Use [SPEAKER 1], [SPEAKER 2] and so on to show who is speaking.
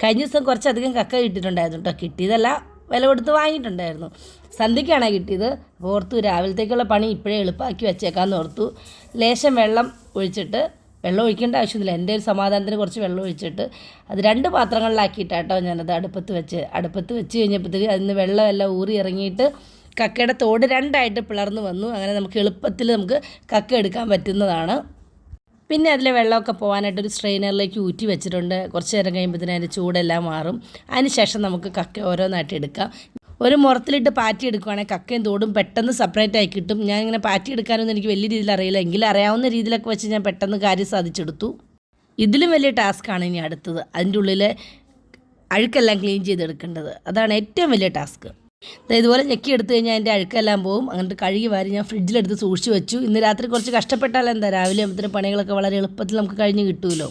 [SPEAKER 1] കഴിഞ്ഞ ദിവസം കുറച്ചധികം കക്ക കിട്ടിയിട്ടുണ്ടായിരുന്നു കേട്ടോ. കിട്ടിയതല്ല, വില കൊടുത്ത് വാങ്ങിയിട്ടുണ്ടായിരുന്നു. സന്ധ്യയ്ക്കാണ് കിട്ടിയത്. അപ്പോൾ ഓർത്തു രാവിലത്തേക്കുള്ള പണി ഇപ്പോഴേ എളുപ്പമാക്കി വെച്ചേക്കാമെന്ന് ഓർത്തു. ലേശം വെള്ളം ഒഴിച്ചിട്ട്, വെള്ളം ഒഴിക്കേണ്ട ആവശ്യമില്ല, എൻ്റെ ഒരു സമാധാനത്തിന് കുറച്ച് വെള്ളം ഒഴിച്ചിട്ട് അത് 2 പാത്രങ്ങളിലാക്കിയിട്ടാട്ടോ ഞാനത് അടുപ്പത്ത് വെച്ച് കഴിഞ്ഞപ്പോഴത്തേക്ക് അതിന് വെള്ളമെല്ലാം ഊറി ഇറങ്ങിയിട്ട് കക്കയുടെ തോട് 2ആയിട്ട് പിളർന്ന് വന്നു. അങ്ങനെ നമുക്ക് എളുപ്പത്തിൽ കക്ക എടുക്കാൻ പറ്റുന്നതാണ്. പിന്നെ അതിലെ വെള്ളമൊക്കെ പോകാനായിട്ട് ഒരു സ്ട്രെയിനറിലേക്ക് ഊറ്റി വെച്ചിട്ടുണ്ട്. കുറച്ച് നേരം കഴിയുമ്പോഴത്തേനും അതിൻ്റെ ചൂടെല്ലാം മാറും. അതിന് ശേഷം നമുക്ക് കക്ക ഓരോന്നായിട്ട് എടുക്കാം. ഒരു മുറത്തിലിട്ട് പാറ്റി എടുക്കുവാണെങ്കിൽ കക്കയും തോടും പെട്ടെന്ന് സെപ്പറേറ്റ് ആയി കിട്ടും. ഞാനിങ്ങനെ പാറ്റി എടുക്കാനൊന്നും എനിക്ക് വലിയ രീതിയിൽ അറിയില്ല, എങ്കിലും അറിയാവുന്ന രീതിയിലൊക്കെ വെച്ച് ഞാൻ പെട്ടെന്ന് കാര്യം സാധിച്ചെടുത്തു. ഇതിലും വലിയ ടാസ്ക്കാണ് ഇനി അടുത്തത്, അതിൻ്റെ ഉള്ളിലെ അഴുക്കെല്ലാം ക്ലീൻ ചെയ്തെടുക്കേണ്ടത്. അതാണ് ഏറ്റവും വലിയ ടാസ്ക്. ഇതുപോലെ ഞെക്കി എടുത്തു കഴിഞ്ഞാൽ അതിൻ്റെ അഴുക്കെല്ലാം പോകും. അങ്ങോട്ട് കഴുകി വാരി ഞാൻ ഫ്രിഡ്ജിലെടുത്ത് സൂക്ഷിച്ച് വെച്ചു. ഇന്ന് രാത്രി കുറച്ച് കഷ്ടപ്പെട്ടാൽ എന്താ, രാവിലെ ആകുമ്പോഴത്തേനും പണികളൊക്കെ വളരെ എളുപ്പത്തിൽ നമുക്ക് കഴിഞ്ഞ് കിട്ടുമല്ലോ.